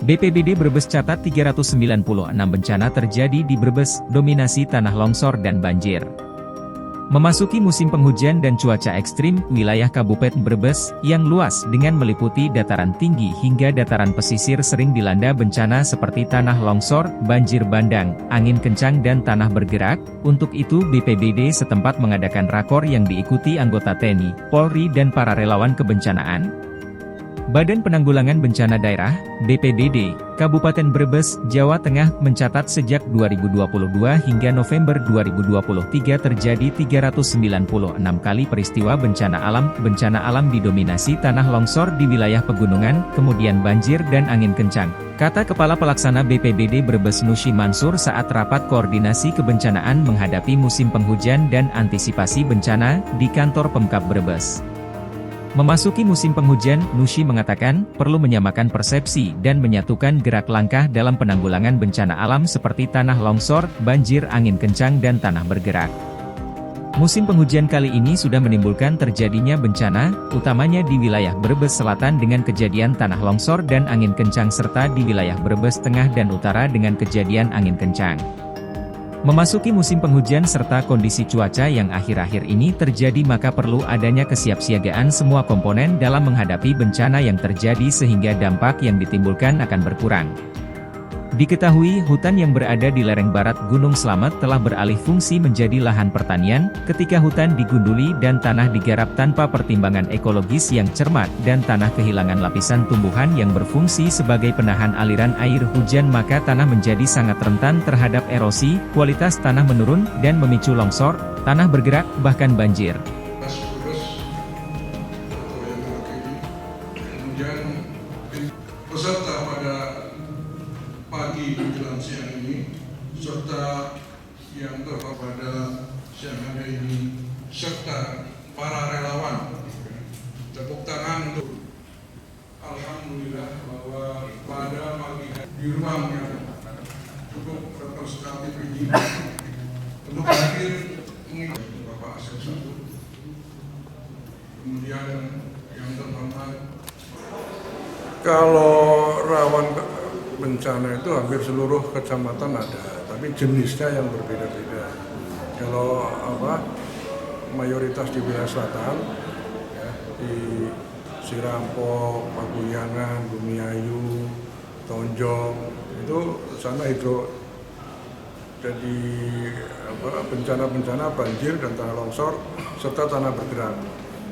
BPBD Brebes catat 396 bencana terjadi di Brebes, dominasi tanah longsor dan banjir. Memasuki musim penghujan dan cuaca ekstrim, wilayah Kabupaten Brebes, yang luas dengan meliputi dataran tinggi hingga dataran pesisir sering dilanda bencana seperti tanah longsor, banjir bandang, angin kencang dan tanah bergerak. Untuk itu BPBD setempat mengadakan rakor yang diikuti anggota TNI, Polri dan para relawan kebencanaan. Badan Penanggulangan Bencana Daerah, BPBD, Kabupaten Brebes, Jawa Tengah, mencatat sejak 2022 hingga November 2023 terjadi 396 kali peristiwa bencana alam didominasi tanah longsor di wilayah pegunungan, kemudian banjir dan angin kencang, kata Kepala Pelaksana BPBD Brebes Nushi Mansur saat rapat koordinasi kebencanaan menghadapi musim penghujan dan antisipasi bencana di kantor Pemkab Brebes. Memasuki musim penghujan, Nushi mengatakan, perlu menyamakan persepsi dan menyatukan gerak langkah dalam penanggulangan bencana alam seperti tanah longsor, banjir angin kencang dan tanah bergerak. Musim penghujan kali ini sudah menimbulkan terjadinya bencana, utamanya di wilayah Brebes Selatan dengan kejadian tanah longsor dan angin kencang serta di wilayah Brebes Tengah dan Utara dengan kejadian angin kencang. Memasuki musim penghujan serta kondisi cuaca yang akhir-akhir ini terjadi maka perlu adanya kesiapsiagaan semua komponen dalam menghadapi bencana yang terjadi sehingga dampak yang ditimbulkan akan berkurang. Diketahui hutan yang berada di lereng barat Gunung Slamet telah beralih fungsi menjadi lahan pertanian, ketika hutan digunduli dan tanah digarap tanpa pertimbangan ekologis yang cermat dan tanah kehilangan lapisan tumbuhan yang berfungsi sebagai penahan aliran air hujan maka tanah menjadi sangat rentan terhadap erosi, kualitas tanah menurun dan memicu longsor, tanah bergerak, bahkan banjir. Peserta pada pagi menjelang siang ini, serta yang pada siang hari ini, serta para relawan. Tepuk tangan untuk alhamdulillah bahwa pada pagi hari di ruang yang cukup representatif ini untuk hadir mengikuti Bapak Asep Satu. Kemudian yang terhormat, kalau rawan bencana itu hampir seluruh kecamatan ada, tapi jenisnya yang berbeda-beda. Kalau mayoritas di wilayah selatan, ya, di Sirampok, Paguyangan, Bumiayu, Tonjong, itu sana hidro. Jadi bencana-bencana banjir dan tanah longsor serta tanah bergerak.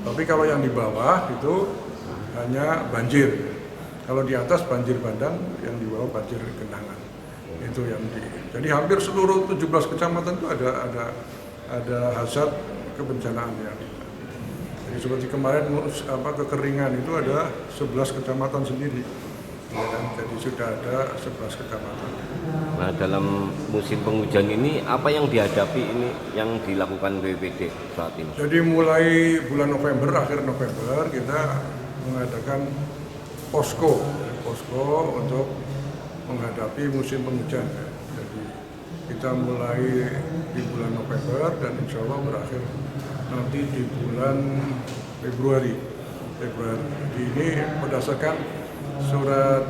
Tapi kalau yang di bawah itu hanya banjir. Kalau di atas banjir bandang, yang di bawah banjir genangan. Itu yang jadi hampir seluruh 17 kecamatan itu ada hazard kebencanaan ya. Jadi seperti kemarin kekeringan itu ada 11 kecamatan sendiri. Ya, jadi sudah ada 11 kecamatan. Nah, dalam musim penghujan ini apa yang dihadapi ini yang dilakukan BPBD saat ini? Jadi mulai bulan November, akhir November kita mengadakan posko untuk menghadapi musim penghujan. Jadi kita mulai di bulan November dan insya Allah berakhir nanti di bulan Februari. Jadi ini berdasarkan surat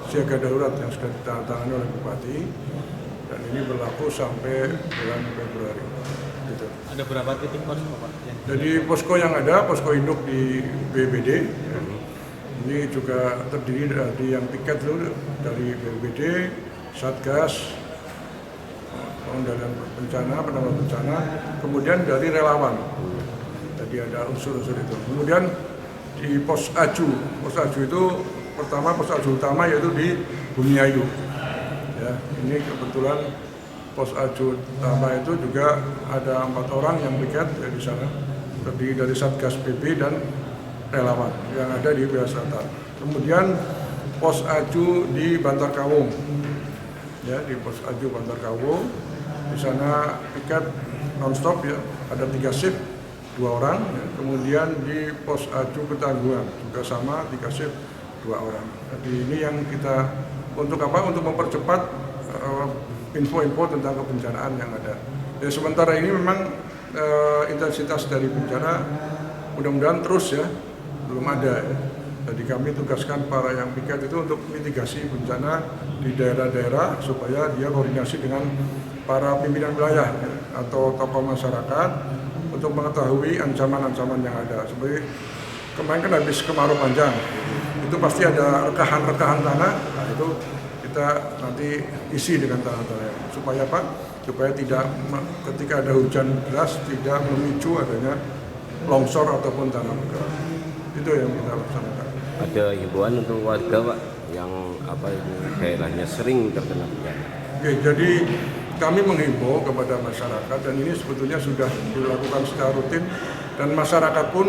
siaga darurat yang sudah ditandatangani oleh Bupati dan ini berlaku sampai bulan Februari. Gitu. Ada berapa titik posko, Pak? Jadi posko yang ada, posko induk di BPBD, ya. Ini juga terdiri dari yang piket dulu dari BPBD, Satgas, pengendalian bencana, penanggulangan bencana, kemudian dari relawan. Jadi ada unsur-unsur itu. Kemudian di pos aju itu pertama pos aju utama yaitu di Bumiayu. Ya, ini kebetulan pos aju utama itu juga ada 4 orang yang piket di sana, terdiri dari Satgas PP dan relawan yang ada di wilayah selatan. Kemudian pos aju di Bantar Kawung, ya di pos aju Bantar Kawung, di sana piket nonstop ya, ada 3 shift 2 orang. Ya. Kemudian di pos aju Ketanggungan juga sama 3 shift 2 orang. Jadi ini yang kita untuk mempercepat info-info tentang kebencanaan yang ada. Ya, sementara ini memang intensitas dari bencana mudah-mudahan terus ya. Belum ada ya. Jadi Jadi kami tugaskan para yang piket itu untuk mitigasi bencana di daerah-daerah supaya dia koordinasi dengan para pimpinan wilayah ya, atau tokoh masyarakat untuk mengetahui ancaman-ancaman yang ada. Seperti kemarin kan habis kemarau panjang, itu pasti ada rekahan-rekahan tanah, nah itu kita nanti isi dengan tanah-tanah supaya apa? Supaya tidak ketika ada hujan deras tidak memicu adanya longsor ataupun tanah bergerak. Itu yang kita laksanakan. Ada himbauan untuk warga Pak yang daerahnya sering terkena bencana. Oke, jadi kami menghimbau kepada masyarakat dan ini sebetulnya sudah dilakukan secara rutin dan masyarakat pun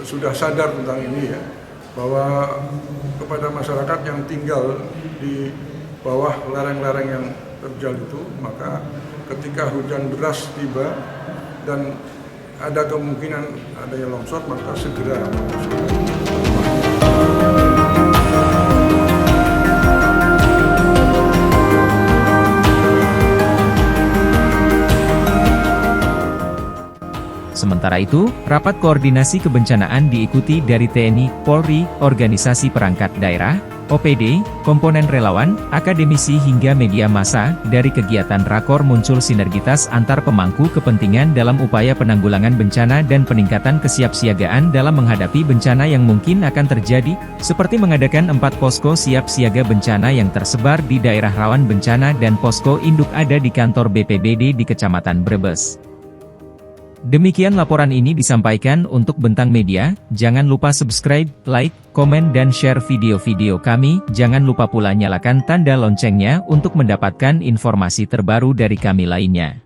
sudah sadar tentang ini ya, bahwa kepada masyarakat yang tinggal di bawah lereng-lereng yang terjal itu, maka ketika hujan deras tiba dan ada kemungkinan adanya longsor, maka segera Sementara itu, rapat koordinasi kebencanaan diikuti dari TNI, Polri, organisasi perangkat daerah, OPD, komponen relawan, akademisi hingga media massa. Dari kegiatan rakor muncul sinergitas antar pemangku kepentingan dalam upaya penanggulangan bencana dan peningkatan kesiapsiagaan dalam menghadapi bencana yang mungkin akan terjadi, seperti mengadakan 4 posko siap siaga bencana yang tersebar di daerah rawan bencana dan posko induk ada di kantor BPBD di Kecamatan Brebes. Demikian laporan ini disampaikan untuk Bentang Media. Jangan lupa subscribe, like, komen dan share video-video kami. Jangan lupa pula nyalakan tanda loncengnya untuk mendapatkan informasi terbaru dari kami lainnya.